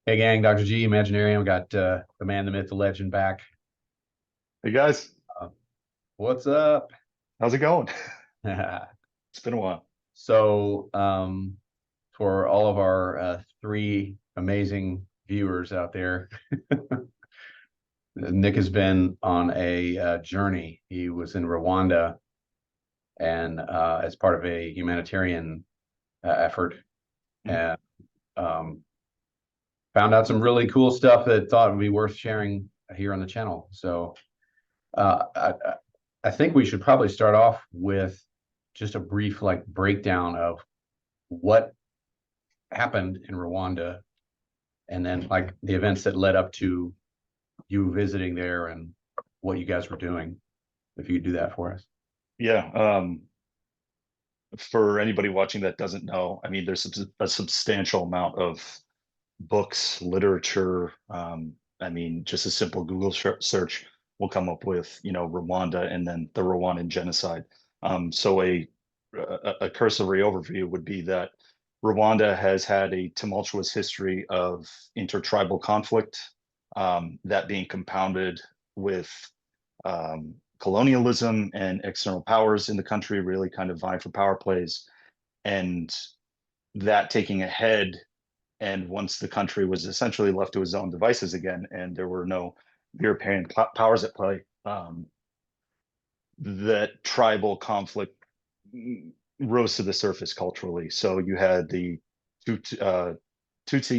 Hey gang, Dr. G, Imaginarium, got the man, the myth, the legend back. Hey guys, Uh, what's up? how's it going? It's been a while. So, for all of our three amazing viewers out there, Nick has been on a journey. He was in Rwanda and as part of a humanitarian effort, Mhm. and um, found out some really cool stuff that thought would be worth sharing here on the channel. So, Uh, I think we should probably start off with just a brief like breakdown of what happened in Rwanda and then like the events that led up to you visiting there and what you guys were doing. If you could do that for us. Yeah, for anybody watching that doesn't know, I mean, there's a substantial amount of books, literature. I mean, just a simple Google search will come up with, Rwanda and then the Rwandan genocide. So a cursory overview would be that Rwanda has had a tumultuous history of intertribal conflict, that being compounded with colonialism and external powers in the country really kind of vying for power plays, and that taking a head. And once the country was essentially left to its own devices again, and there were no European powers at play, that tribal conflict rose to the surface culturally. So you had the Tutsi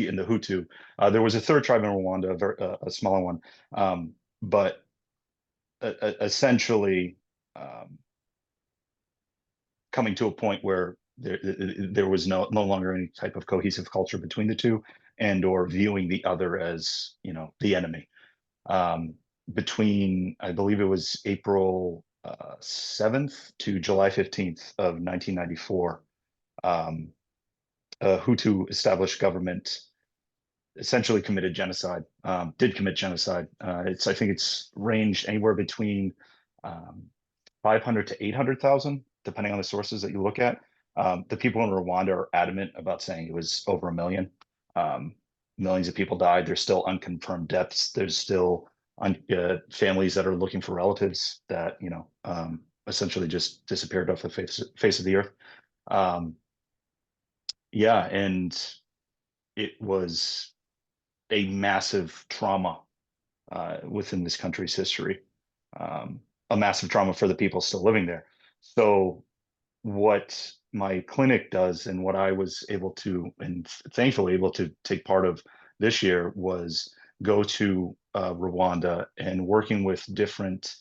and the Hutu. There was a third tribe in Rwanda, a smaller one, but essentially um, coming to a point where there was no longer any type of cohesive culture between the two, and or viewing the other as the enemy. Um, Between, I believe it was April 7th to July 15th of 1994, um, a Hutu established government essentially committed genocide, did commit genocide. I think it's ranged anywhere between um, 500 to 800,000, depending on the sources that you look at. The people in Rwanda are adamant about saying it was over a million. Um, Millions of people died. There's still unconfirmed deaths. There's still families that are looking for relatives that, essentially just disappeared off the face of the earth. Um, yeah, and it was a massive trauma within this country's history, um, a massive trauma for the people still living there. So, what my clinic does, and what I was able to, and thankfully able to take part of this year, was go to Rwanda and working with different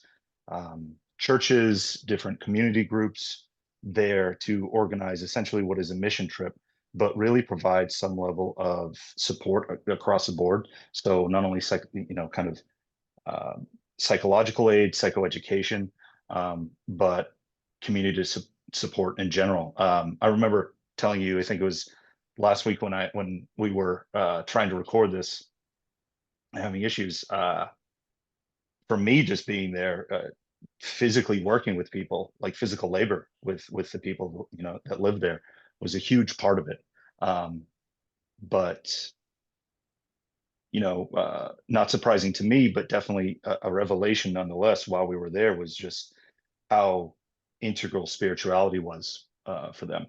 churches, different community groups there to organize essentially what is a mission trip, but really provide some level of support across the board. So not only kind of uh, psychological aid, psychoeducation, but community support in general. I remember telling you, I think it was last week when we were trying to record this, having issues. For me, just being there, physically working with people, like physical labor with the people that live there, was a huge part of it. Um, but not surprising to me, but definitely a revelation nonetheless while we were there, was just how integral spirituality was for them.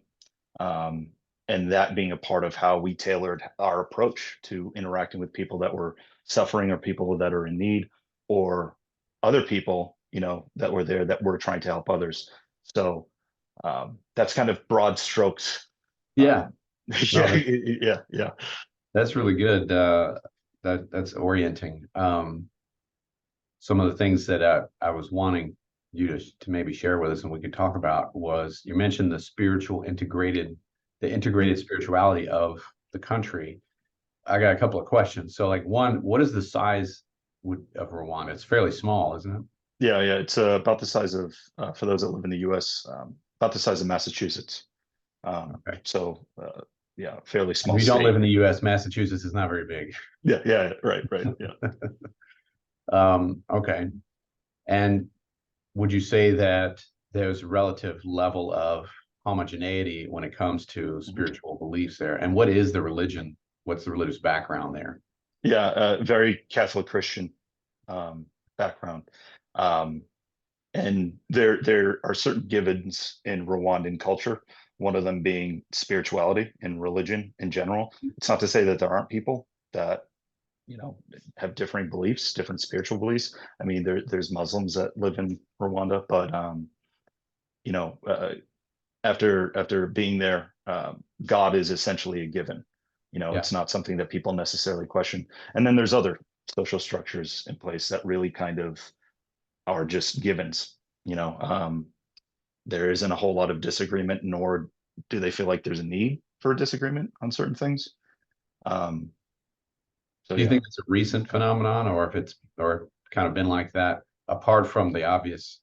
Um, and that being a part of how we tailored our approach to interacting with people that were suffering, or people that are in need, or other people, that were there that were trying to help others. So that's kind of broad strokes. Yeah, no, Yeah, yeah, yeah. that's really good. That's orienting. Some of the things that I was wanting you to maybe share with us and we could talk about was you mentioned the integrated spirituality of the country. I got a couple of questions. So, like, one, what is the size of Rwanda? It's fairly small, isn't it? Yeah, yeah. It's about the size of, for those that live in the U.S., about the size of Massachusetts. Okay. So, yeah, fairly If small you don't live state. in the U.S., Massachusetts is not very big. Yeah, yeah, right, right. Yeah. Okay. And would you say that there's a relative level of homogeneity when it comes to Mhm. spiritual beliefs there? And what is the religion? what's the religious background there? Yeah, very Catholic Christian background. Um, and there are certain givens in Rwandan culture, one of them being spirituality and religion in general. It's not to say that there aren't people that, you know, have differing beliefs, different spiritual beliefs. I mean, there's Muslims that live in Rwanda, but you know, after being there, God is essentially a given. You know, Yeah. it's not something that people necessarily question. And then there's other social structures in place that really kind of are just givens. You know, there isn't a whole lot of disagreement, nor do they feel like there's a need for a disagreement on certain things. Um, so Do you yeah, think it's a recent phenomenon, or if it's or kind of been like that apart from the obvious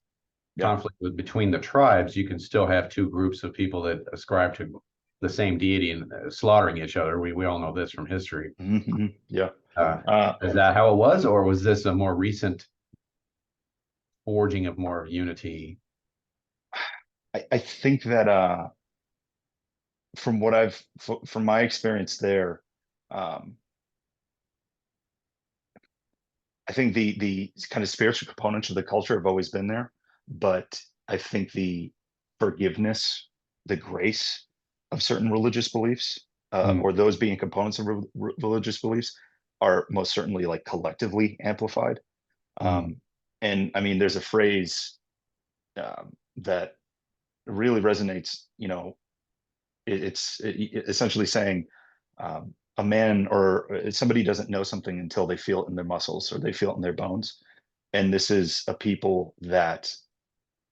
yeah. conflict between the tribes? You can still have two groups of people that ascribe to the same deity and slaughtering each other. We all know this from history. Yeah. Uh, Uh, is that how it was, or was this a more recent forging of more unity? I think that from what from my experience there, um, I think the kind of spiritual components of the culture have always been there, but I think the forgiveness, the grace of certain religious beliefs, Mm, or those being components of religious beliefs, are most certainly like collectively amplified. mm, And I mean, there's a phrase that really resonates. You know, essentially saying a man or somebody doesn't know something until they feel it in their muscles or they feel it in their bones. And this is a people that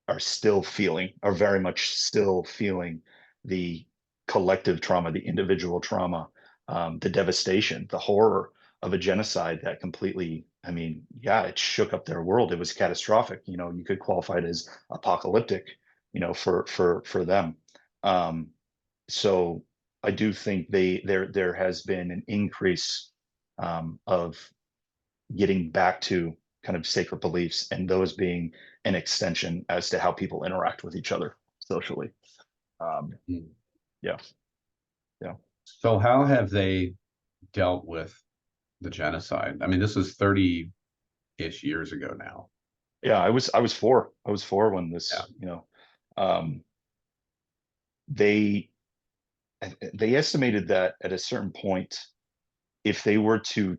are very much still feeling the collective trauma, the individual trauma, the devastation, the horror of a genocide that completely, I mean, yeah, it shook up their world. It was catastrophic. You know, you could qualify it as apocalyptic, you know, for them. Um, so I do think there has been an increase of getting back to kind of sacred beliefs and those being an extension as to how people interact with each other socially. Um, mm. yeah, yeah, So how have they dealt with the genocide? I mean, this was 30-ish years ago now. yeah. I was four when Yeah. this, you know, um, they they estimated that at a certain point, if they were to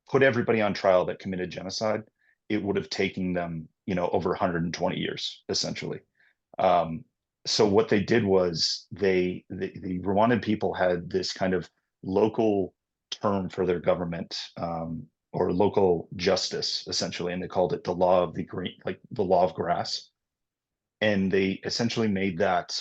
put everybody on trial that committed genocide, it would have taken them, you know, over 120 years, essentially. Um, so what they did was the Rwandan people had this kind of local term for their government, or local justice, essentially, and they called it the law of the green, like the law of grass. And they essentially made that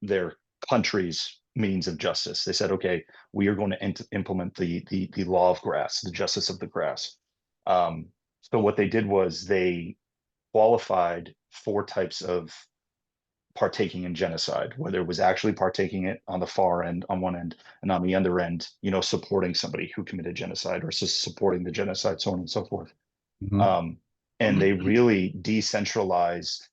their country's means of justice. They said, okay, we are going to implement the law of grass, the justice of the grass. Um, so what they did was they qualified four types of partaking in genocide, whether it was actually partaking it on the far end, on one end, and on the other end, you know, supporting somebody who committed genocide or just supporting the genocide, so on and so forth. Mhm. Um, and they really decentralized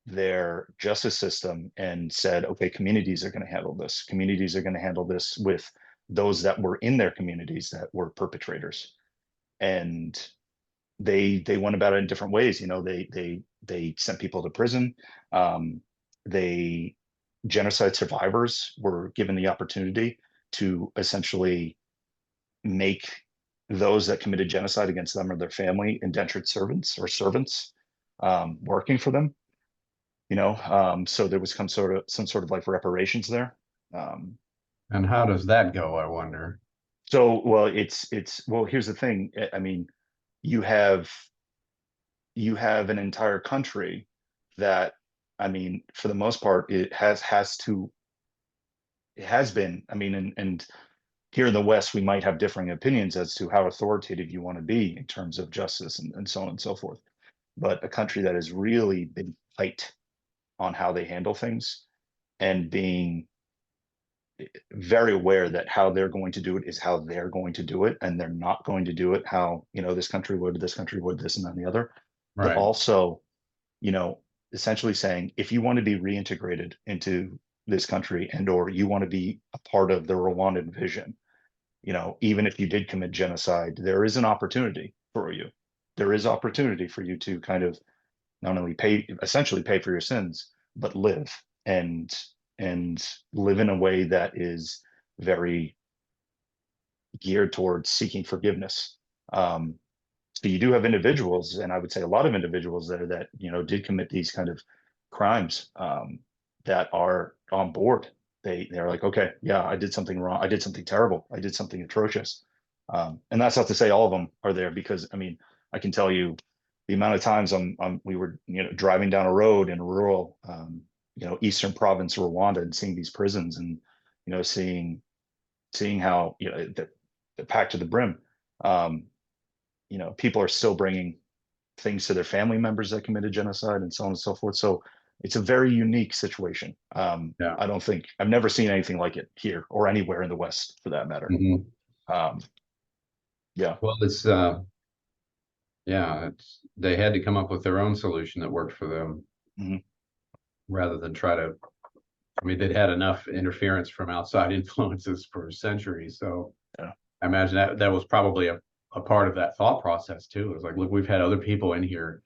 their justice system and said, okay, communities are going to handle this. Communities are going to handle this with those that were in their communities that were perpetrators. And they went about it in different ways. You know, they sent people to prison. Um, they genocide survivors were given the opportunity to essentially make those that committed genocide against them or their family indentured servants or servants, working for them. You know, so there was some sort of like reparations there. Um, And how does that go, I wonder? so well, it's well. Here's the thing. I mean, you have you have an entire country that, I mean, for the most part, it has been. I mean, and here in the West, we might have differing opinions as to how authoritative you want to be in terms of justice and so on and so forth. But a country that has really been tight on how they handle things and being very aware that how they're going to do it is how they're going to do it, and they're not going to do it how, you know, this country would, this and then the other. But Right. also, you know, essentially saying if you want to be reintegrated into this country, and or you want to be a part of the Rwandan vision, even if you did commit genocide, there is an opportunity for you. There is opportunity for you to kind of not only essentially pay for your sins, but live and live in a way that is very geared towards seeking forgiveness. So you do have individuals, and I would say a lot of individuals there that did commit these kind of crimes, that are on board. They're like, okay, yeah, I did something wrong. I did something terrible. I did something atrocious. And that's not to say all of them are there, because I mean, I can tell you the amount of times we were driving down a road in a rural eastern province of Rwanda, and seeing these prisons, and seeing how the packed to the brim. People are still bringing things to their family members that committed genocide, and so on and so forth. So it's a very unique situation. Yeah. I don't think I've never seen anything like it here or anywhere in the West, for that matter. Mhm. Yeah. Well, they had to come up with their own solution that worked for them, Mhm. rather than try to. I mean, they'd had enough interference from outside influences for centuries. So Yeah. I imagine that was probably a part of that thought process too. It was like, look, we've had other people in here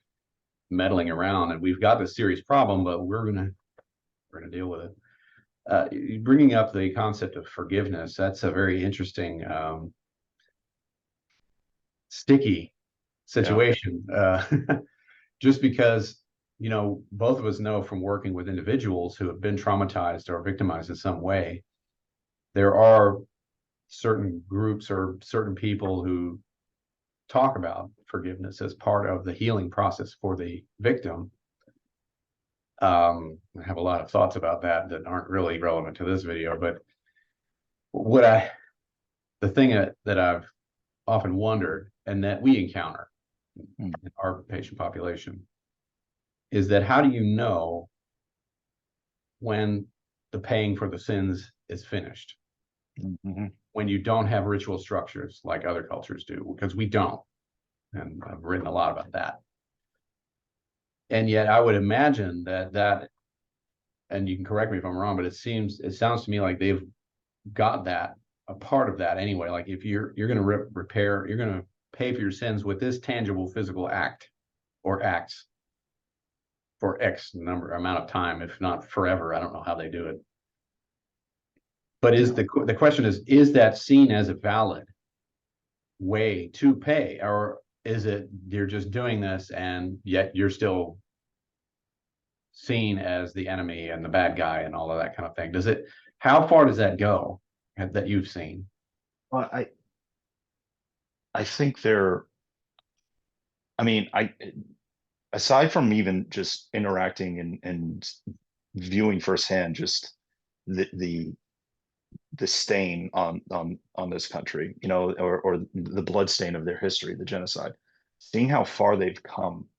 meddling around, and we've got this serious problem, but we're gonna deal with it. Bringing up the concept of forgiveness, that's a very interesting, sticky Yeah. situation. Just because, both of us know from working with individuals who have been traumatized or victimized in some way, there are certain groups or certain people who talk about forgiveness as part of the healing process for the victim. I have a lot of thoughts about that aren't really relevant to this video, but the thing that I've often wondered, and that we encounter Mm. in our patient population, is that how do you know when the paying for the sins is finished, Mhm. when you don't have ritual structures like other cultures do? Because we don't, and I've written a lot about that. And yet I would imagine that, and you can correct me if I'm wrong, but it sounds to me like they've got that, a part of that anyway. Like, if you're going to repair, you're going to pay for your sins with this tangible physical act or acts for X amount of time, if not forever. I don't know how they do it. But the question is that seen as a valid way to pay, or is it you're just doing this and yet you're still seen as the enemy and the bad guy and all of that kind of thing? How far does that go that you've seen? Well, I think they're. I mean, aside from even just interacting and viewing firsthand just the stain on this country, or the blood stain of their history, the genocide, seeing how far they've come,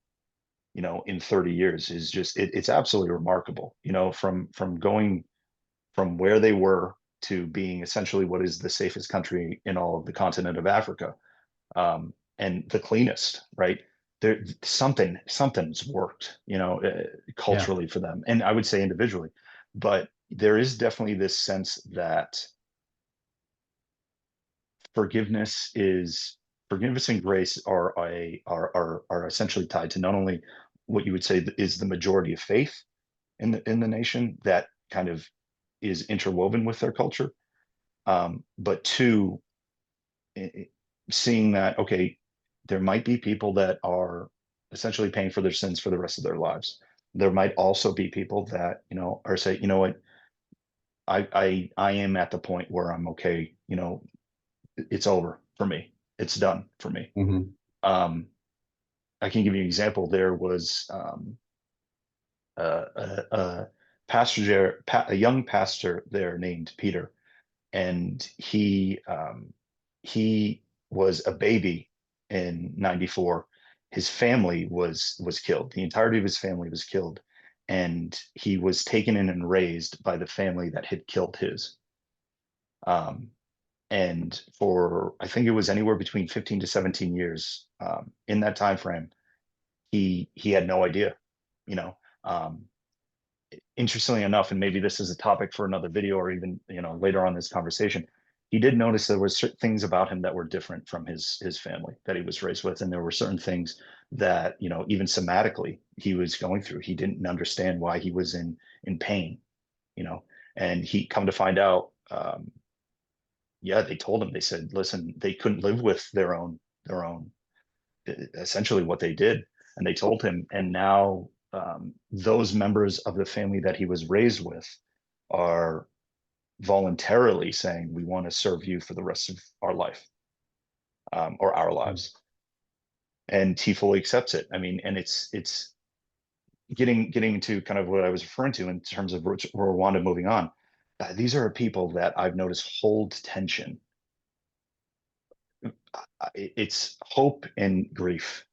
in 30 years is just it's absolutely remarkable. From going from where they were to being essentially what is the safest country in all of the continent of Africa, and the cleanest, right? There something's worked, Yeah. culturally for them, and I would say individually, but there is definitely this sense that forgiveness is forgiveness and grace are essentially tied to not only what you would say is the majority of faith in the nation that kind of is interwoven with their culture, but two, seeing that, okay, there might be people that are essentially paying for their sins for the rest of their lives. There might also be people that are say, what, I am at the point where I'm okay, it's over for me, it's done for me. Mm-hmm. um I can give you an example. There was a pastor there, a young pastor there named Peter, and he was a baby in 94. His family was killed. The entirety of his family was killed, and he was taken in and raised by the family that had killed his. Um, and for, I think it was anywhere between 15 to 17 years, in that time frame, he had no idea, you know. Um, interestingly enough, and maybe this is a topic for another video or even, later on in this conversation, he did notice there were certain things about him that were different from his family that he was raised with, and there were certain things that, even somatically he was going through. He didn't understand why he was in pain, and he come to find out, yeah, they told him, they said, listen, they couldn't live with their own, essentially what they did, and they told him, and now those members of the family that he was raised with are voluntarily saying, we want to serve you for the rest of our life, or our lives. And he fully accepts it. I mean, and it's getting to kind of what I was referring to in terms of Rwanda moving on. These are people that I've noticed hold tension. It's hope and grief,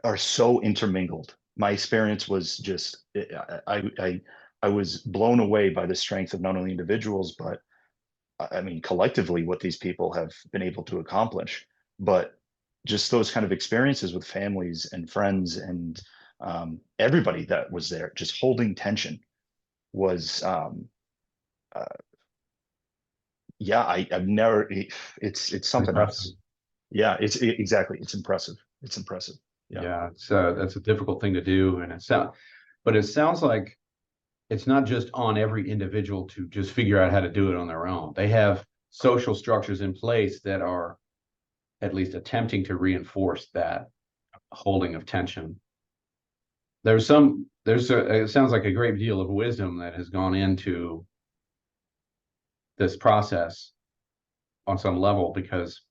are so intermingled. My experience was just, I was blown away by the strength of not only individuals, but I mean, collectively, what these people have been able to accomplish. But just those kind of experiences with families and friends and everybody that was there, just holding tension was, uh, yeah, I've never, it's something Impressive. else. Yeah, exactly. It's impressive. It's impressive. Yeah. Yeah, that's a difficult thing to do, and but it sounds like it's not just on every individual to just figure out how to do it on their own. They have social structures in place that are at least attempting to reinforce that holding of tension. It sounds like a great deal of wisdom that has gone into this process on some level, because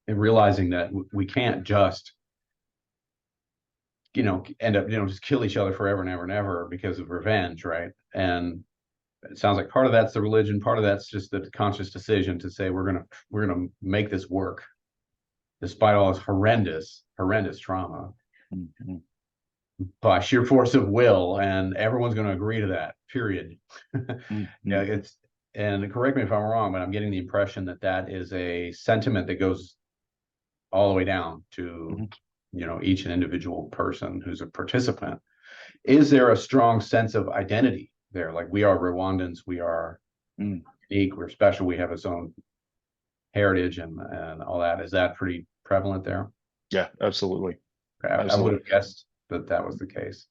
in realizing that we can't just end up just kill each other forever and ever and ever because of revenge, right? And it sounds like part of that's the religion, part of that's just the conscious decision to say we're gonna make this work despite all this horrendous trauma, Mm-hmm. by sheer force of will, and everyone's going to agree to that, period. Mm-hmm. Yeah, and correct me if I'm wrong, but I'm getting the impression that that is a sentiment that goes all the way down to each and individual person who's a participant. Is there a strong sense of identity there? Like, we are Rwandans, we are Mm. unique, we're special, we have its own heritage and all that. Is that pretty prevalent there? Yeah, absolutely. I would Absolutely. have guessed that that was the case.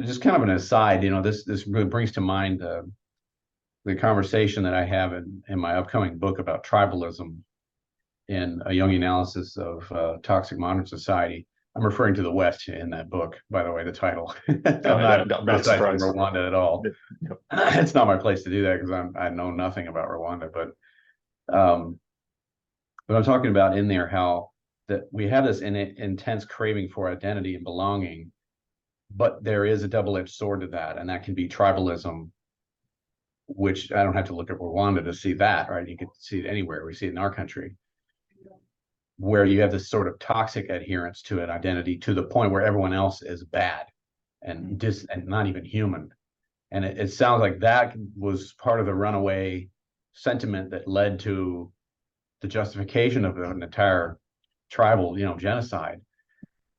Just kind of an aside, this really brings to mind the conversation that I have in my upcoming book about tribalism in a Jungian analysis of toxic modern society. I'm referring to the West in that book, by the way, the title. I'm not Not criticizing surprised. Rwanda at all. Yep. It's not my place to do that because I know nothing about Rwanda, um, but I'm talking about in there how that we have this intense craving for identity and belonging, but there is a double-edged sword to that, and that can be tribalism, which I don't have to look at Rwanda to see that, right? You can see it anywhere. We see it in our country, where you have this sort of toxic adherence to an identity to the point where everyone else is bad and and not even human. And it sounds like that was part of the runaway sentiment that led to the justification of an entire tribal, genocide.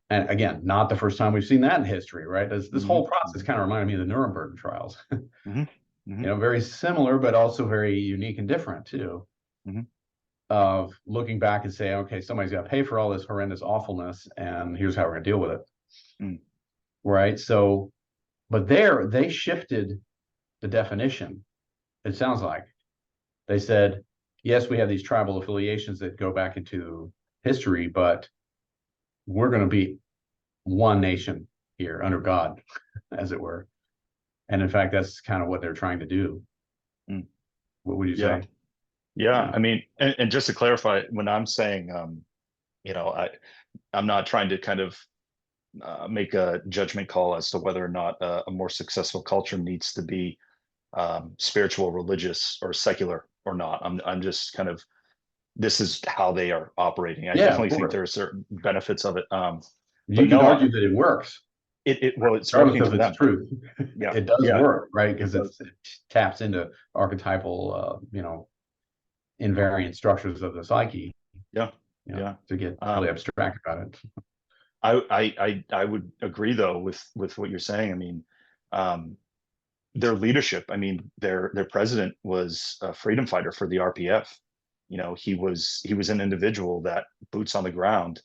And again, not the first time we've seen that in history, right? This whole process kind of reminded me of the Nuremberg trials. Mm-hmm. Mm-hmm. Very similar, but also very unique and different too. Mm-hmm. Of looking back and say, okay, somebody's got to pay for all this horrendous awfulness, and here's how we're going to deal with it. Mm. Right. So, but there they shifted the definition. It sounds like they said, yes, we have these tribal affiliations that go back into history, but we're going to be one nation here under God, as it were. And in fact, that's kind of what they're trying to do. Mm. What would you Yeah. say? Yeah. I mean, and just to clarify, when I'm saying, I'm not trying to kind of make a judgment call as to whether or not a more successful culture needs to be spiritual, religious, or secular or not. I'm just kind of, this is how they are operating. I Yeah, of definitely think course. there are certain benefits of it. You But could no, argue that it works, well, it's regardless working of for its them. truth. Yeah. It does Yeah. work, right? Because It it taps into archetypal, invariant structures of the psyche, Yeah. Yeah. to get really abstract about it. I would agree though with what you're saying. I mean, um, their leadership. I mean, their president was a freedom fighter for the RPF. You know, he was an individual that boots on the ground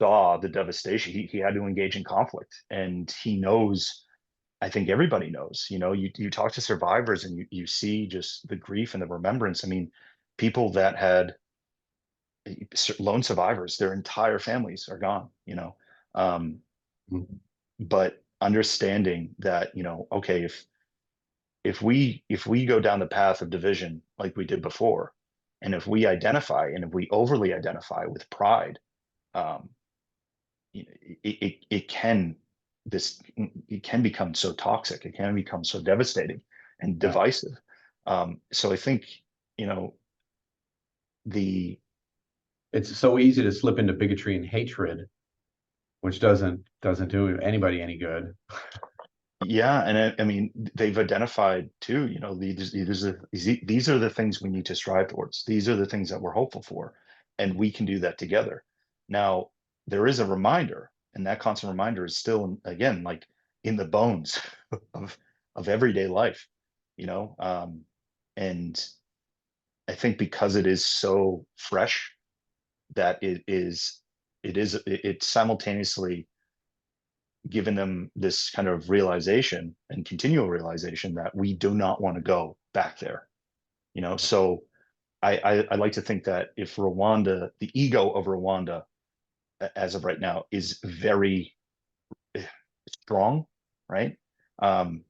saw the devastation. He had to engage in conflict, and he knows. I think everybody knows. You know, you talk to survivors, and you see just the grief and the remembrance. I mean, people that had lone survivors, their entire families are gone. You know, um, Mhm. but understanding that, okay, if we go down the path of division like we did before, and if we identify and if we overly identify with pride, um, it can this it can become so toxic. It can become so devastating and Yeah. divisive. So I think, you know the It's so easy to slip into bigotry and hatred, which doesn't do anybody any good. Yeah, and I mean, they've identified too. These are the things we need to strive towards. These are the things that we're hopeful for, and we can do that together. Now, there is a reminder, and that constant reminder is still, again, like in the bones of of everyday life. You know, and I think because it is so fresh, that it's simultaneously given them this kind of realization and continual realization that we do not want to go back there. So I like to think that if Rwanda, the ego of Rwanda as of right now is very strong, right? Um,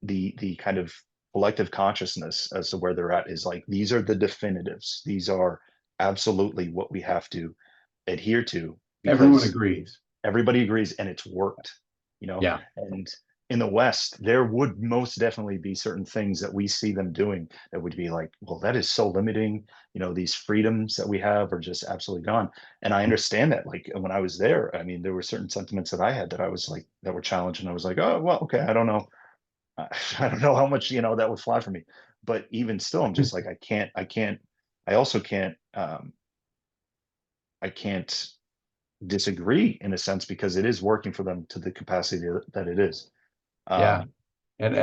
the kind of collective consciousness as to where they're at is like, these are the definitives. These are absolutely what we have to adhere to, Everyone because agrees. everybody agrees and it's worked. Yeah. And in the West, there would most definitely be certain things that we see them doing that would be like, well, that is so limiting. These freedoms that we have are just absolutely gone. And I understand that. Like when I was there, I mean, there were certain sentiments that I had that I was like, that were challenged. And I was like, oh, well, okay, I don't know. I don't know how much, that would fly for me. But even still, I'm just like, I also I can't disagree in a sense, because it is working for them to the capacity that it is. Yeah. Um, And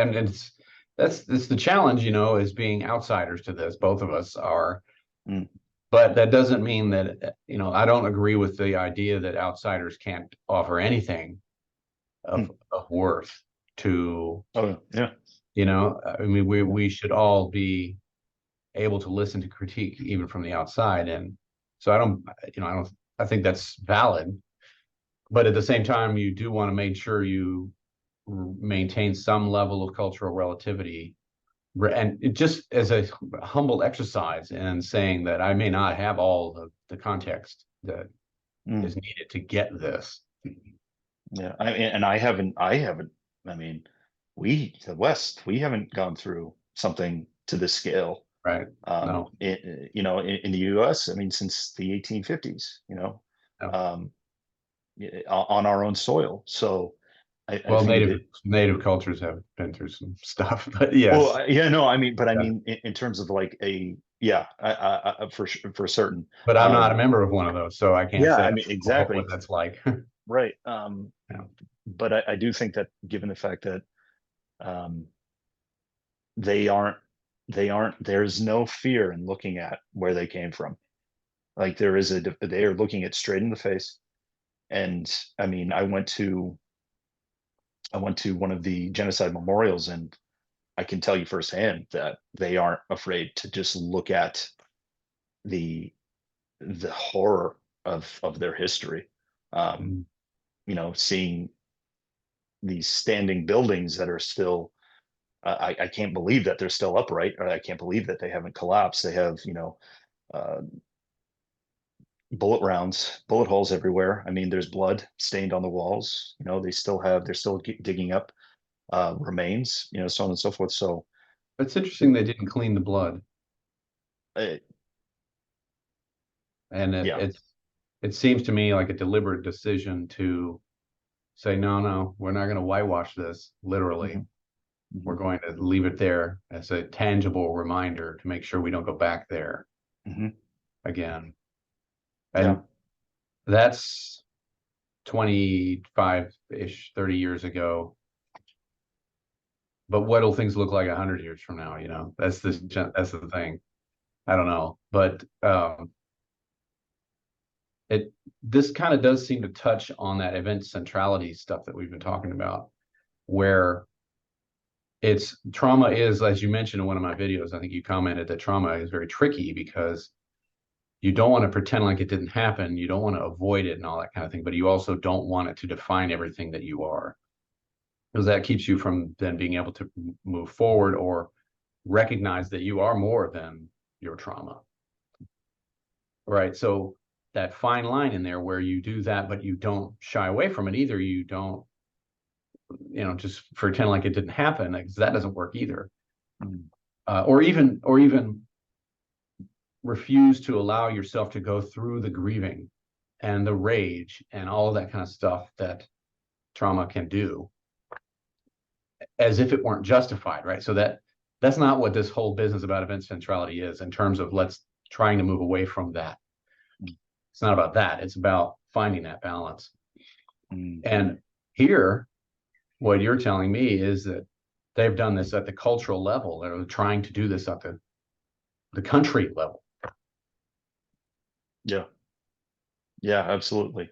that's the challenge, is being outsiders to this. Both of us are, mm, but that doesn't mean that, I don't agree with the idea that outsiders can't offer anything mm. of worth to, Oh yeah. I mean, we Yeah. we should all be able to listen to critique even from the outside. And so I think that's valid. But at the same time, you do want to make sure you maintain some level of cultural relativity, and it just as a humble exercise in saying that I may not have all the context that Mm. is needed to get this. Yeah. I haven't. I mean, the West, we haven't gone through something to this scale. Right? No, In the U.S., I mean, since the 1850s, no. um, on our own soil. So I Well, think native cultures have been through some stuff, but yes. well, yeah, no, I mean, but I Yeah. mean, in terms of like yeah, for certain. But I'm not a Um, member of one of those, so I can't yeah, say I mean, what exactly. that's like. Right. Yeah. But I do think that given the fact that um, they aren't, there's no fear in looking at where they came from. Like they are looking it straight in the face. And I mean, I went to one of the genocide memorials, and I can tell you firsthand that they aren't afraid to just look at the the horror of their history. Um, Mm. Seeing these standing buildings that are still, I can't believe that they're still upright, or I can't believe that they haven't collapsed. They have, uh, bullet rounds, bullet holes everywhere. I mean, there's blood stained on the walls. They're still digging up remains, so on and so forth. So, It's interesting they didn't clean the blood, uh, and yeah. it seems to me like a deliberate decision to say, no, no, we're not going to whitewash this literally. Hmm. We're Hmm. going to leave it there as a tangible reminder to make sure we don't go back there Hmm. again. Yeah. And that's 25-ish, 30 years ago. But what'll things look like 100 years from now? That's the thing. I don't know, but this kind of does seem to touch on that event centrality stuff that we've been talking about, where trauma is, as you mentioned in one of my videos, I think you commented that trauma is very tricky because you don't want to pretend like it didn't happen. You don't want to avoid it and all that kind of thing, but you also don't want it to define everything that you are, because that keeps you from then being able to move forward or recognize that you are more than your trauma. Right. So that fine line in there where you do that, but you don't shy away from it either. You don't, just pretend like it didn't happen, because that doesn't work either. Or even refuse to allow yourself to go through the grieving and the rage and all of that kind of stuff that trauma can do, as if it weren't justified, right? So that's not what this whole business about event centrality is, in terms of trying to move away from that. It's not about that. It's about finding that balance. And here, what you're telling me is that they've done this at the cultural level. They're trying to do this at the country level. Yeah, absolutely.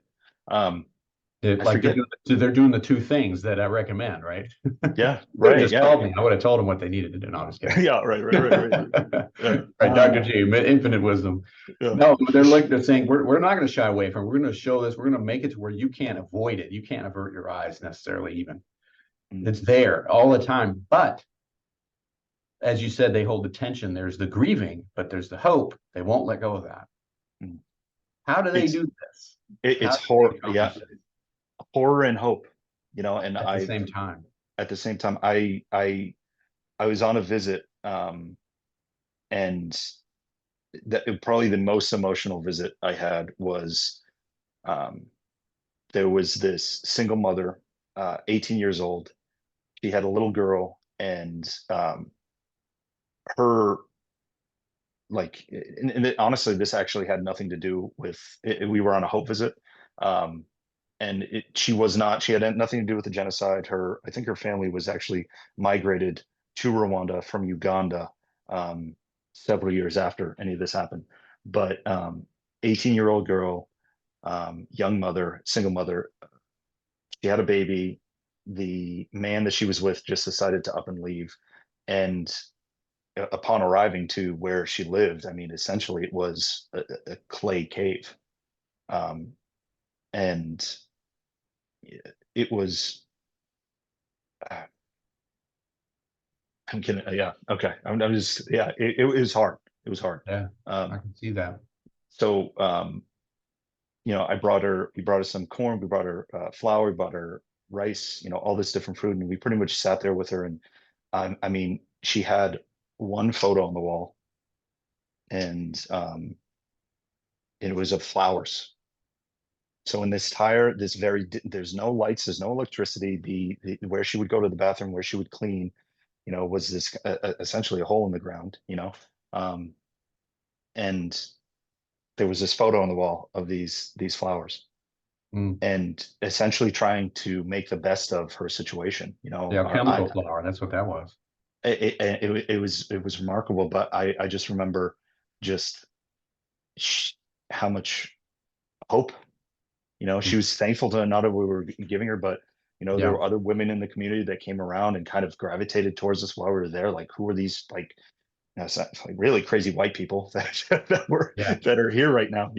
They're doing the two things that I recommend, right? Yeah, right. Just called me. I would have told them what they needed to do. No, I'm just kidding. Yeah, right. Right, Dr. G, infinite wisdom. Yeah. No, they're saying we're not going to shy away from it. We're going to show this. We're going to make it to where you can't avoid it. You can't avert your eyes necessarily even. It's there all the time. But as you said, they hold the tension. There's the grieving, but there's the hope. They won't let go of that. How do they do this? It's horror. Yeah. Horror and hope, and at the same time. At the same time, I was on a visit, and that probably the most emotional visit I had was, there was this single mother, 18 years old. She had a little girl, and her, honestly, this actually had nothing to do with it. We were on a hope visit. And she had nothing to do with the genocide. I think her family was actually migrated to Rwanda from Uganda, several years after any of this happened. But 18-year-old girl, young mother, single mother, she had a baby. The man that she was with just decided to up and leave. And upon arriving to where she lived, essentially it was a clay cave. And it was, I'm kidding. Yeah. Okay. I'm just, yeah, it was hard. It was hard. Yeah. I can see that. So, we brought her some corn, we brought her flour, we brought her rice, all this different food. And we pretty much sat there with her. And she had one photo on the wall, and it was of flowers. So in there's no lights, there's no electricity. Where she would go to the bathroom, where she would clean, was this essentially a hole in the ground, and there was this photo on the wall of these flowers, and essentially trying to make the best of her situation. Yeah, chemical flower. That's what that was. It was remarkable, but I just remember just how much hope. She was thankful to not that we were giving her, but there were other women in the community that came around and kind of gravitated towards us while we were there. Like, who are these really crazy white people that are here right now?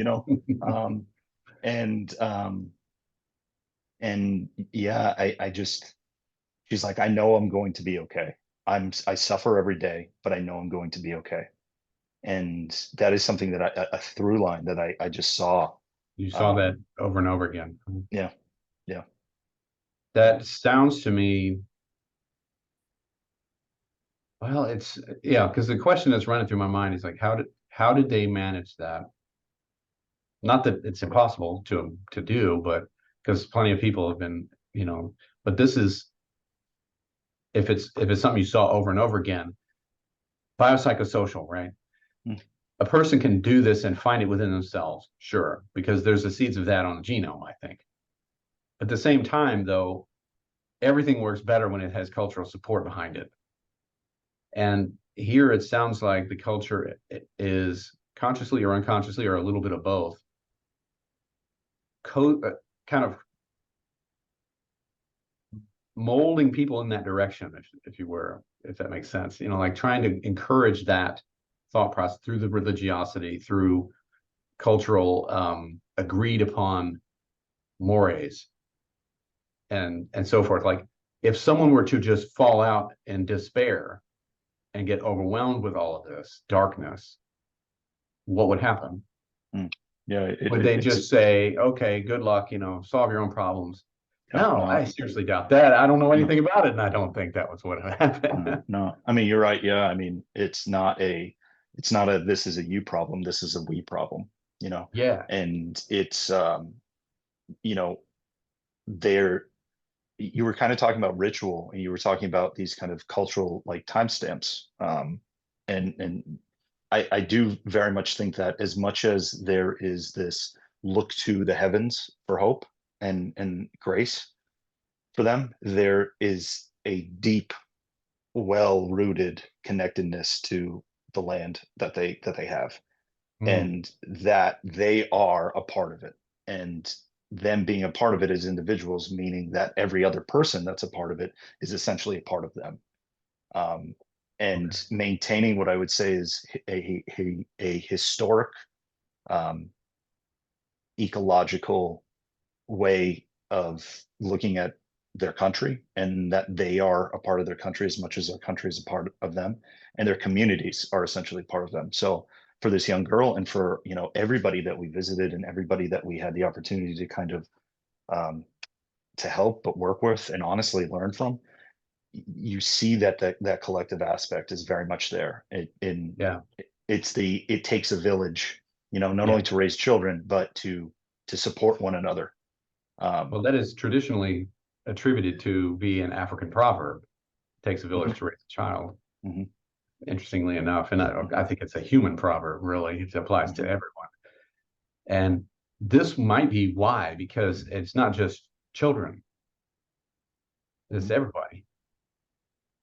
And yeah, I just, she's like, I know I'm going to be okay. I suffer every day, but I know I'm going to be okay. And that is something that a through line that I just saw. You saw that over and over again. Yeah. That sounds to me, well, because the question that's running through my mind is like, how did they manage that? Not that it's impossible to do, but because plenty of people have been, but this is, if it's something you saw over and over again, biopsychosocial, right? A person can do this and find it within themselves, sure, because there's the seeds of that on the genome, I think. At the same time, though, everything works better when it has cultural support behind it. And here it sounds like the culture is consciously or unconsciously or a little bit of both, kind of molding people in that direction, if you were, if that makes sense. You know, like trying to encourage that thought process through the religiosity, through cultural agreed upon mores and so forth. Like if someone were to just fall out in despair and get overwhelmed with all of this darkness, what would happen? Yeah, Would they just say, okay, good luck, you know, solve your own problems? No, no, I seriously doubt that. I don't know no, anything about it, and I don't think that was what happened. no. I mean, you're right. Yeah, I mean, it's not a this is a you problem. This is a we problem. You know, Yeah. and it's you know, there. You were kind of talking about ritual, and you were talking about these kind of cultural like timestamps. And I do very much think that as much as there is this look to the heavens for hope and grace for them, there is a deep, well-rooted connectedness to the land that they have, and that they are a part of it. And them being a part of it as individuals, meaning that every other person that's a part of it is essentially a part of them. Um, and Okay. maintaining what I would say is a historic, um, ecological way of looking at their country, and that they are a part of their country as much as their country is a part of them, and their communities are essentially part of them. So for this young girl, and for everybody that we visited and everybody that we had the opportunity to kind of um, to help but work with and honestly learn from, you see that that collective aspect is very much there. Yeah. It takes a village, not Yeah. only to raise children but to support one another. um, Well, that is traditionally attributed to be an African proverb. It takes a village mhm, to raise a child, mhm, interestingly enough. And mhm, I think it's a human proverb, really. It applies to mhm, everyone. And this might be why, because it's not just children, it's mhm, everybody.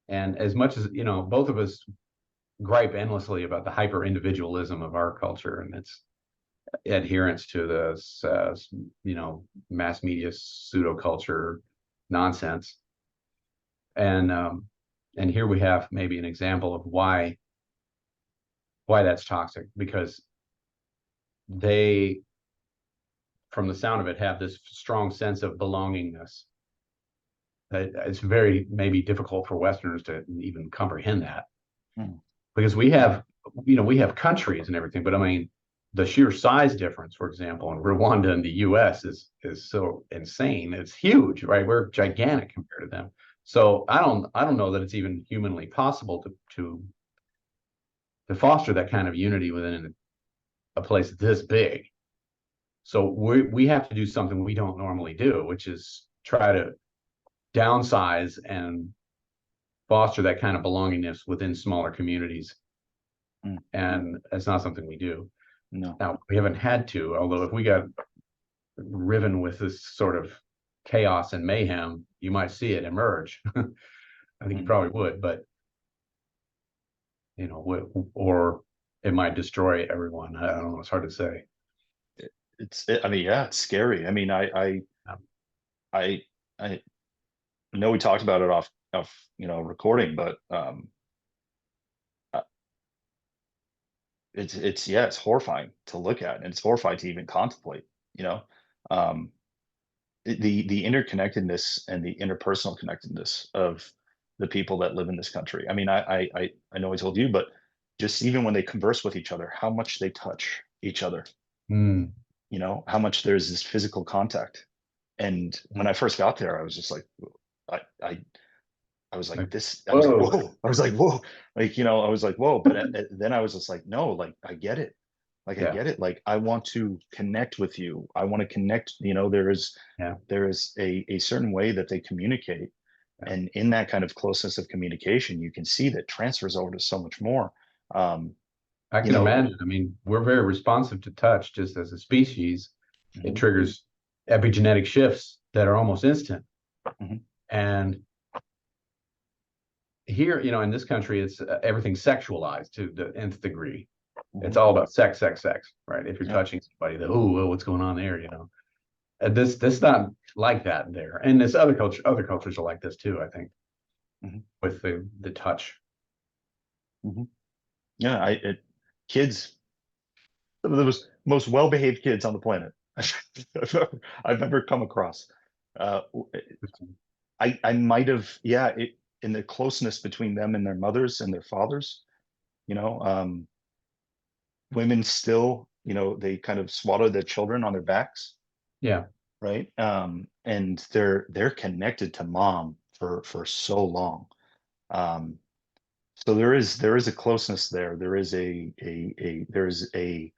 And as much as, you know, both of us gripe endlessly about the hyper individualism of our culture and its adherence to this, you know, mass media pseudo culture nonsense. And here we have maybe an example of why that's toxic, because they, from the sound of it, have this strong sense of belongingness. It's very maybe difficult for Westerners to even comprehend that, mhm, because we have, you know, we have countries and everything, but I mean, the sheer size difference, for example, in Rwanda and the U.S. is so insane. It's huge, right? We're gigantic compared to them. So I don't know that it's even humanly possible to foster that kind of unity within a place this big. So we have to do something we don't normally do, which is try to downsize and foster that kind of belongingness within smaller communities. mhm. And it's not something we do. No. Now, we haven't had to, although if we got riven with this sort of chaos and mayhem, you might see it emerge. I think you Mhm. probably would, but you know, or it might destroy everyone. I don't know. It's hard to say. I mean, yeah, it's scary. I mean, Um, I I know we talked about it off recording, but uh, it's yeah, it's horrifying to look at, and it's horrifying to even contemplate. You know, um, the interconnectedness and the interpersonal connectedness of the people that live in this country. I mean, I know I told you, but just even when they converse with each other, how much they touch each other. mm, How much there's this physical contact. And when I first got there, I was just like, I I I was like like, this. I was like, whoa, whoa. I was like, whoa. Like, I was like, whoa. But then I was just like, no, like I get it. Like I yeah, get it. Like I want to connect with you. I want to connect. yeah, There is a certain way that they communicate, yeah. and in that kind of closeness of communication, you can see that transfers over to so much more. Um, I you can know, imagine. I mean, we're very responsive to touch just as a species. It mhm, triggers epigenetic shifts that are almost instant. Mhm. And here, in this country, it's everything's sexualized to the nth degree. It's Mhm. all about sex, sex, sex, right? If you're Yeah. touching somebody, what's going on there, And this not like that there. And this other cultures are like this too, I think, Mhm. with the touch. Mhm. Yeah. Kids, some of the most well-behaved kids on the planet I've ever come across. Uh, I might have, yeah, in the closeness between them and their mothers and their fathers, you know, women still, they kind of swaddle their children on their backs, Yeah. right? And they're connected to mom for so long. Um, so there is a closeness there. There is there is a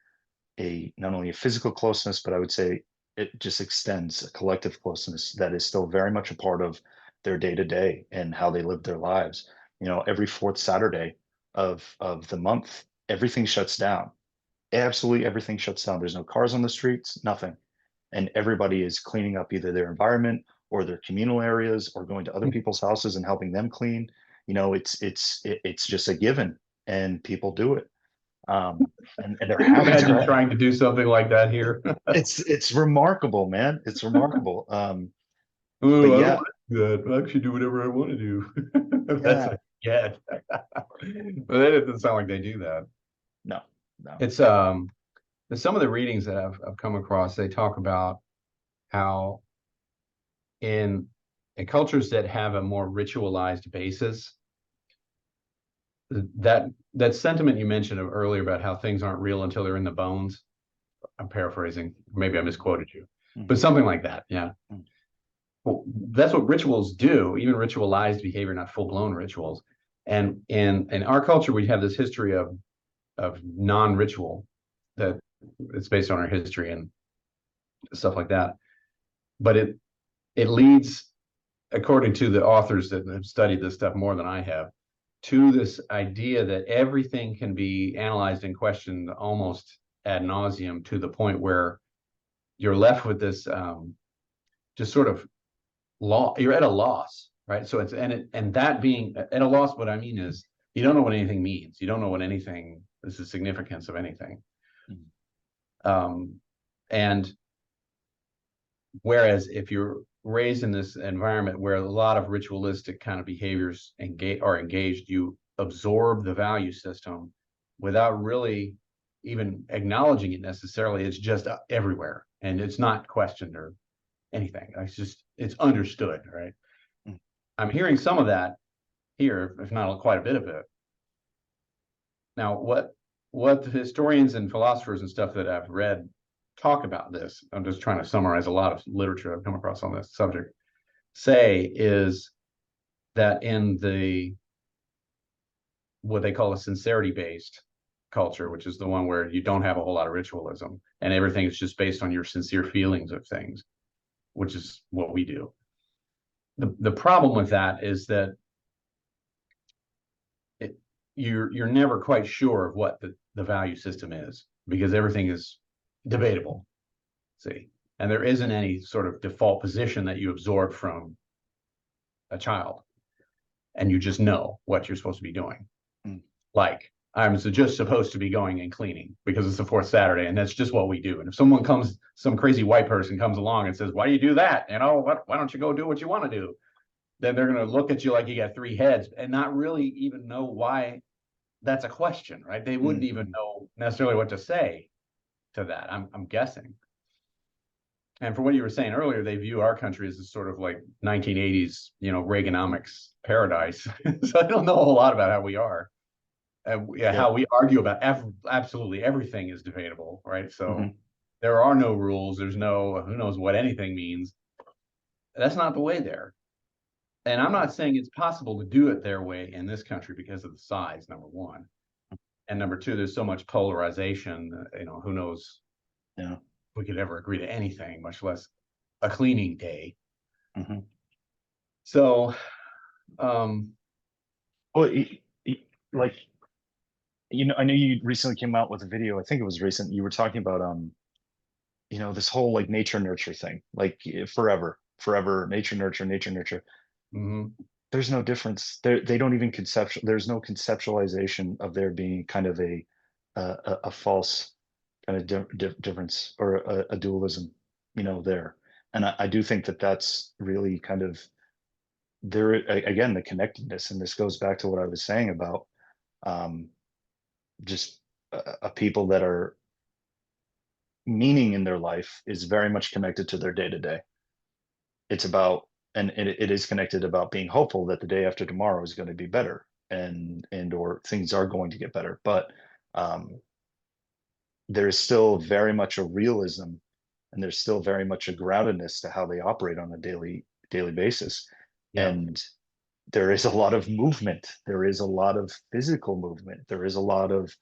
not only a physical closeness, but I would say it just extends a collective closeness that is still very much a part of their day to day and how they live their lives. Every fourth Saturday of the month, everything shuts down. Absolutely everything shuts down. There's no cars on the streets, nothing. And everybody is cleaning up either their environment or their communal areas or going to other people's houses and helping them clean. It's just a given and people do it. And they're Can you happy imagine to it. trying to do something like that here? It's remarkable, man. It's remarkable. But Oh, I don't yeah, want to do that. I actually do whatever I want to do. That's yeah, what I get. But that doesn't sound like they do that. no, no. It's some of the readings that I've come across, they talk about how in cultures that have a more ritualized basis, that sentiment you mentioned earlier about how things aren't real until they're in the bones. I'm paraphrasing, maybe I misquoted you, but Mhm, something like that. Yeah. mhm, Well, that's what rituals do, even ritualized behavior, not full-blown rituals. And in our culture, we have this history of non-ritual that it's based on our history and stuff like that. But it leads, according to the authors that have studied this stuff more than I have, to this idea that everything can be analyzed and questioned almost ad nauseum to the point where you're left with this just sort of you're at a loss, right? So and that being at a loss, what I mean is you don't know what anything means. You don't know what anything is the significance of anything. mhm, And whereas if you're raised in this environment where a lot of ritualistic kind of behaviors are engaged, you absorb the value system without really even acknowledging it necessarily. It's just everywhere and it's not questioned or anything. It's understood, right? mhm, I'm hearing some of that here, if not quite a bit of it. Now, what the historians and philosophers and stuff that I've read talk about this, I'm just trying to summarize a lot of literature I've come across on this subject, say is that in the what they call a sincerity-based culture, which is the one where you don't have a whole lot of ritualism and everything is just based on your sincere feelings of things, which is what we do. The problem with that is that it, you're never quite sure of what the value system is because everything is debatable. See, and there isn't any sort of default position that you absorb from a child, and you just know what you're supposed to be doing. mhm, Like I'm just supposed to be going and cleaning because it's the fourth Saturday, and that's just what we do. And if some crazy white person comes along and says, "Why do you do that?" Why don't you go do what you want to do? Then they're going to look at you like you got three heads and not really even know why that's a question, right? They wouldn't even mhm, know necessarily what to say to that. I'm guessing. And for what you were saying earlier, they view our country as a sort of like 1980s, Reaganomics paradise. So I don't know a whole lot about how we are. Yeah, yeah. how we argue about absolutely everything is debatable, right? So Mhm, there are no rules. There's no who knows what anything means. That's not the way there. And I'm not saying it's possible to do it their way in this country because of the size, number one. And number two, there's so much polarization. Who knows yeah. if we could ever agree to anything, much less a cleaning day. Mhm. So, um, Well, like, I know you recently came out with a video. I think it was recent. You were talking about this whole like nature nurture thing, like forever, nature nurture, nature nurture. Hmm. There's no difference. They don't even there's no conceptualization of there being kind of a false kind of difference or a dualism, there. And I do think that that's really kind of there again, the connectedness. And this goes back to what I was saying about um, just a people that are meaning in their life is very much connected to their day to day. It's about, and it is connected about being hopeful that the day after tomorrow is going to be better, and or things are going to get better. But um, there is still very much a realism, and there's still very much a groundedness to how they operate on a daily basis. Yeah. And there is a lot of movement. There is a lot of physical movement. There is a lot of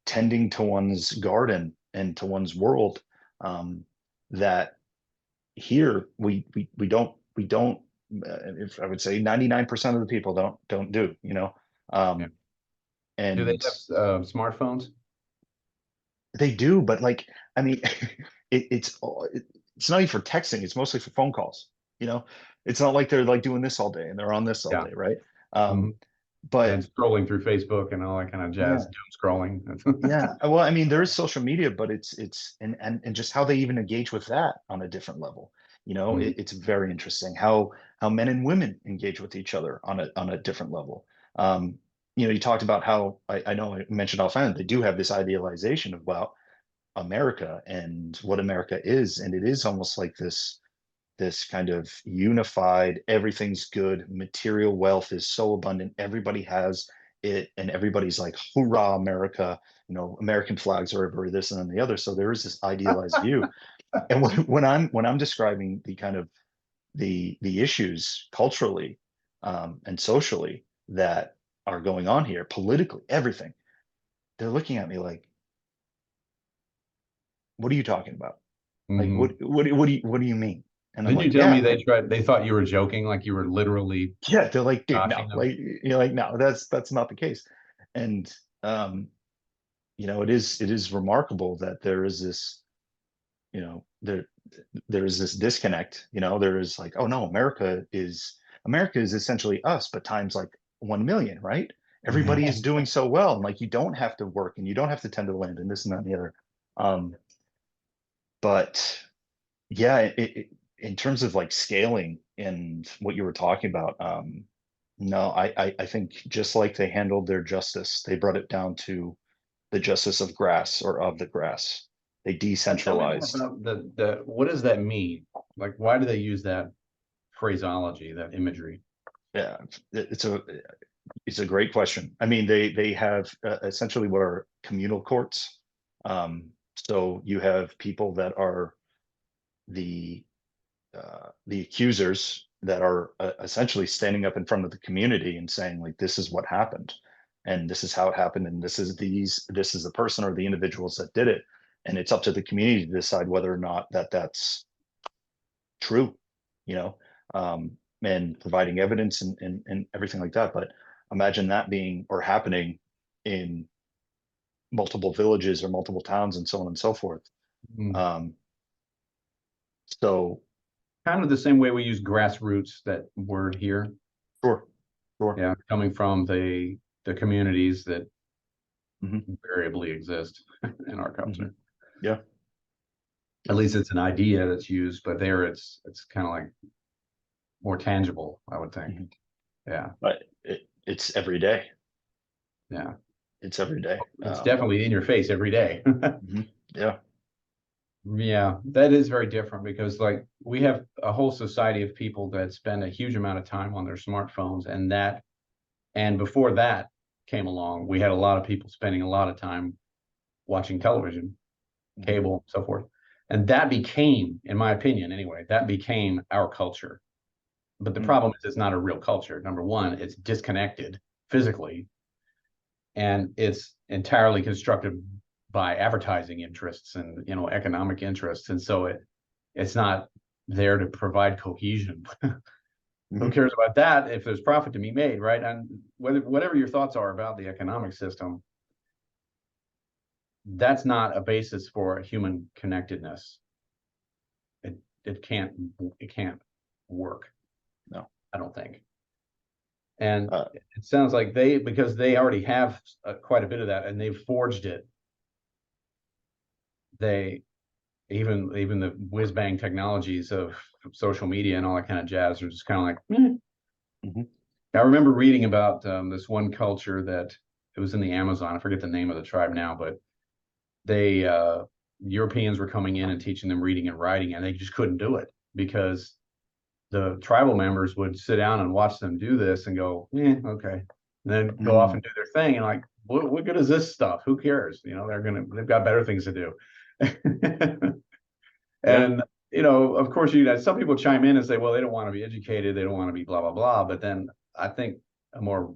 tending to one's garden and to one's world, that here we don't if I would say 99% of the people don't do, Yeah. um Do they and have smartphones? they do, but like, I mean, it's not even for texting, it's mostly for phone calls, you know it's not like they're like doing this all day and they're on this all Yeah. day, right? Hmm. And But scrolling through Facebook and all that kind of jazz, yeah, doom scrolling. yeah, well, I mean, there is social media, but it's and just how they even engage with that on a different level. Mhm. It's very interesting how men and women engage with each other on a different level. um you talked about how I know I mentioned offhand they do have this idealization about America and what America is, and it is almost like this kind of unified, everything's good, material wealth is so abundant, everybody has it, and everybody's like, hoorah, America, American flags are everywhere, this and then the other. So there is this idealized view. And when I'm describing the kind of the issues culturally, and socially that are going on here, politically, everything, they're looking at me like, what are you talking about? Like, what Mhm. what what do you mean? And I'm Didn't you like, tell me yeah. they thought you were joking, like you were literally Yeah, they're like, dude, joshing no, them? like you're like, no, that's not the case. And um, it is remarkable that there is this, there is this disconnect. There is like, oh no, America is essentially us, but times like 1 million, right? Everybody is doing so well, and like you don't have to work and you don't have to tend to the land and this and that and the other. Um, but yeah, in terms of like scaling and what you were talking about, no, I think just like they handled their justice, they brought it down to the justice of grass or of the grass. They Tell me more decentralized. about the what does that mean? Like, why do they use that phraseology, that imagery? Yeah, it's a great question. I mean, they have essentially what are communal courts. So you have people that are the accusers that are essentially standing up in front of the community and saying like, this is what happened, and this is how it happened, and this is the person or the individuals that did it, and it's up to the community to decide whether or not that's true, you know and providing evidence and everything like that. But imagine that being or happening in multiple villages or multiple towns and so on and so forth. Mm. um so Kind of the same way we use grassroots, that word here. sure, sure. Yeah, coming from the communities that Hmm. invariably exist in our Hmm. culture. Yeah. At least it's an idea that's used, but there it's kind of like more tangible, I would think. Mhm. Yeah, But it's every day. yeah. It's every day. It's definitely in your face every day. Mhm. Yeah. Yeah, that is very different because like we have a whole society of people that spend a huge amount of time on their smartphones, and before that came along, we had a lot of people spending a lot of time watching television, Mhm. cable, so forth. And that became, in my opinion anyway, that became our culture. But the Mhm. problem is it's not a real culture. Number one, it's disconnected physically, and it's entirely constructed by advertising interests and economic interests. And so it's not there to provide cohesion. Who Mhm. cares about that if there's profit to be made, right? And whatever your thoughts are about the economic system, that's not a basis for a human connectedness. It can't work. No. I don't think. And Uh, it sounds like because they already have quite a bit of that, and they've forged it. They even the whiz bang technologies of social media and all that kind of jazz are just kind of like. mhm. I remember reading about this one culture that it was in the Amazon. I forget the name of the tribe now, but they Europeans were coming in and teaching them reading and writing, and they just couldn't do it because the tribal members would sit down and watch them do this and go, okay, and then go off and do their thing. And like, what good is this stuff? Who cares? They've got better things to do. Yeah. And of course, some people chime in and say, well, they don't want to be educated, they don't want to be blah blah blah. But then I think a more,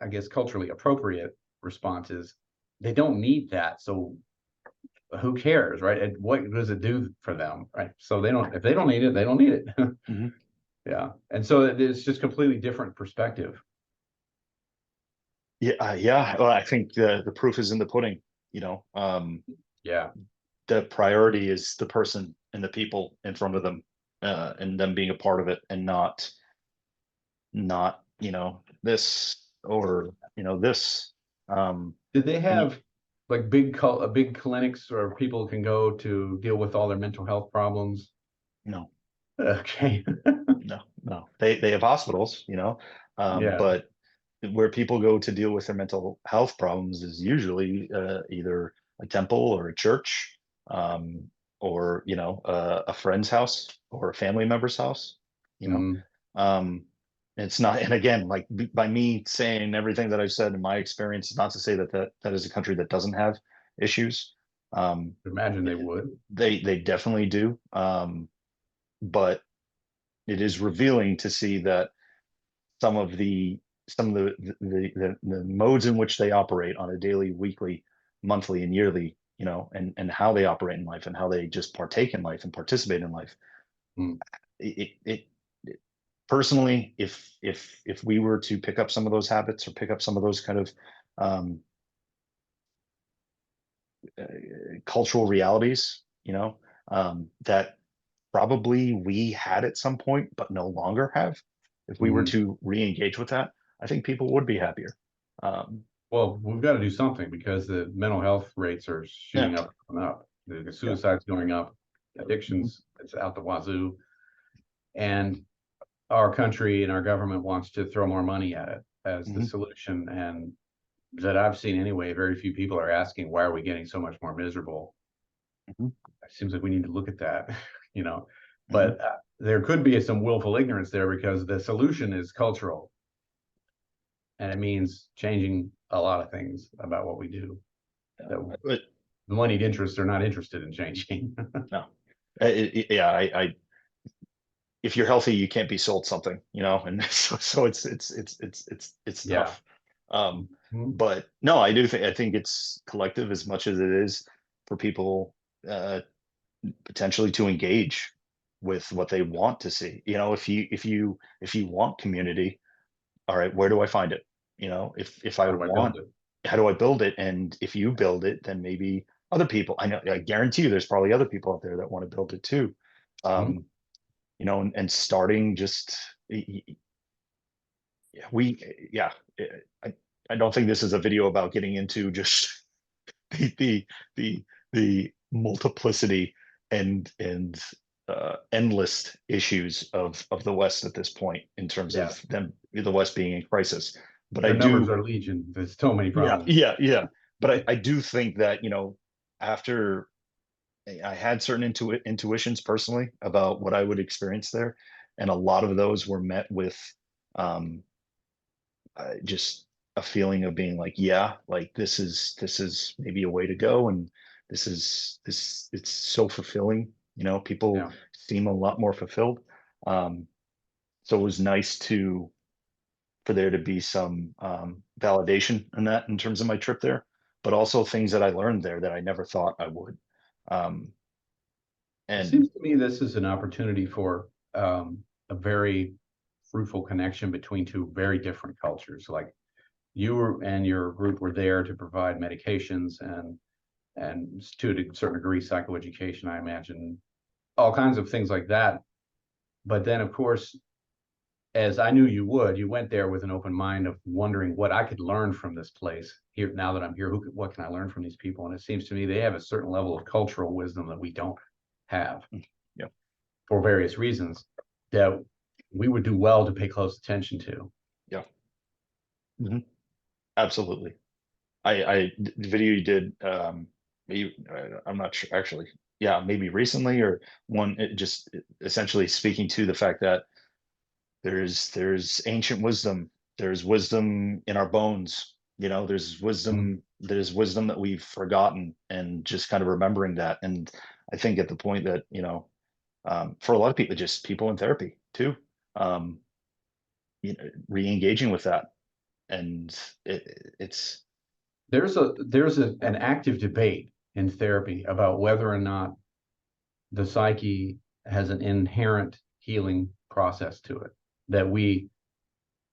I guess, culturally appropriate response is they don't need that. So who cares, right? And what does it do for them, right? So if they don't need it, they don't need it. Mhm. Yeah. And so it's just completely different perspective. Yeah, yeah. Well, I think the proof is in the pudding. Yeah. The priority is the person and the people in front of them, and them being a part of it, and not this or this. Did they And have like big clinics where people can go to deal with all their mental health problems? no, Okay. no. They have hospitals, Yeah. but where people go to deal with their mental health problems is usually either a temple or a church, or a friend's house or a family member's house. You know, Mm, um, it's not. And again, like by me saying everything that I've said in my experience, is not to say that is a country that doesn't have issues. Um, imagine they would. they definitely do, but it is revealing to see that some of the the modes in which they operate on a daily, weekly, monthly, and yearly, and how they operate in life and how they just partake in life and participate in life. Mm, It personally, if we were to pick up some of those habits or pick up some of those kind of um, uh, cultural realities, that probably we had at some point, but no longer have. If we were mm. to re-engage with that, I think people would be happier. Um, Well, we've got to do something because the mental health rates are yeah, shooting up and up. The yeah, suicide's going up, mhm, addictions, it's out the wazoo. And our country and our government wants to throw more money at it as the mhm, solution. And that I've seen anyway, very few people are asking, why are we getting so much more miserable? mhm, It seems like we need to look at that, you know. mhm. But there could be some willful ignorance there because the solution is cultural, and it means changing a lot of things about what we do that But the moneyed interests are not interested in changing. no, yeah, if you're healthy, you can't be sold something, and so it's Yeah. tough. Um, Mhm. but no, I think it's collective as much as it is for people uh, potentially to engage with what they want to see. If you want community, all right, where do I find it? If I How do I build want, it? how do I build it? And if you build it, then maybe other people. I guarantee you, there's probably other people out there that want to build it too. Mhm. Um, and starting just we yeah. I, I don't think this is a video about getting into just the the the, the multiplicity and endless issues of the West at this point in terms Yeah. of the West being in crisis. But I Their numbers do, are legion. There's so many yeah, problems. yeah, yeah. But I do think that after I had certain intuitions personally about what I would experience there, and a lot of those were met with um, just a feeling of being like, yeah, like this is maybe a way to go, and it's so fulfilling. People Yeah. seem a lot more fulfilled. Um, so it was nice for there to be some validation in that in terms of my trip there, but also things that I learned there that I never thought I would. Um, It and seems to me this is an opportunity for a very fruitful connection between two very different cultures. Like you and your group were there to provide medications and to a certain degree psychoeducation, I imagine, all kinds of things like that. But then, of course, as I knew you would, you went there with an open mind of wondering what I could learn from this place here. Now that I'm here, what can I learn from these people? And it seems to me they have a certain level of cultural wisdom that we don't have, Yep. for various reasons, that we would do well to pay close attention to. Yeah. Mm-hmm. Absolutely. The video you did, maybe, I'm not sure actually. Yeah, maybe recently or one. It just essentially speaking to the fact that there's ancient wisdom. There's wisdom in our bones. There's wisdom. There's wisdom that we've forgotten, and just kind of remembering that. And I think at the point that for a lot of people, just people in therapy too, re-engaging with that, and it's There's an active debate in therapy about whether or not the psyche has an inherent healing process to it that we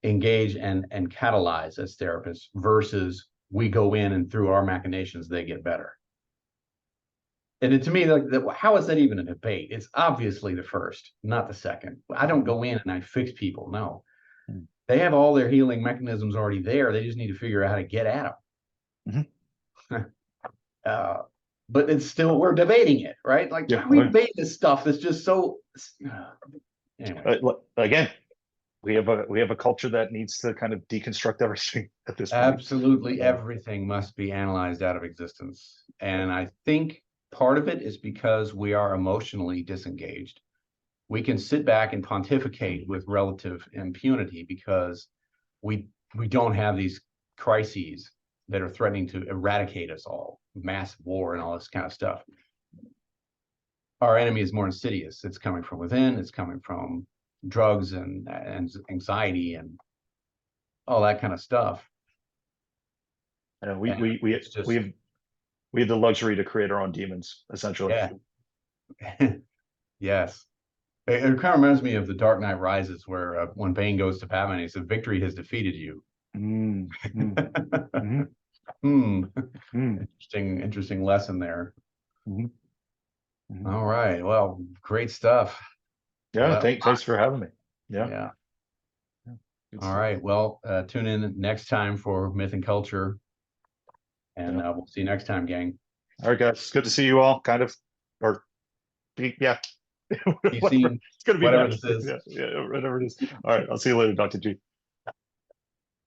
engage and catalyze as therapists versus we go in and through our machinations they get better. And to me, like, how is that even a debate? It's obviously the first, not the second. I don't go in and I fix people. No, they have all their healing mechanisms already there. They just need to figure out how to get at them. But it's still, we're debating it, right? Like, Yeah, we debate this stuff that's just so anyway. Again, we have a culture that needs to kind of deconstruct everything at this point. Absolutely everything must be analyzed out of existence. And I think part of it is because we are emotionally disengaged. We can sit back and pontificate with relative impunity because we don't have these crises that are threatening to eradicate us all, massive war and all this kind of stuff. Our enemy is more insidious. It's coming from within. It's coming from drugs and anxiety and all that kind of stuff. And we have the luxury to create our own demons, essentially. Yeah. Yes. It kind of reminds me of The Dark Knight Rises, where when Bane goes to Batman, he said, "Victory has defeated you." Interesting lesson there. All right. Well, great stuff. Yeah. Thanks for having me. Yeah. All right. Well, tune in next time for Myth and Culture. And we'll see you next time, gang. All right, guys. Good to see you all. Yeah. It's going to be whatever this is. Yeah, whatever it is. All right. I'll see you later, Dr. G.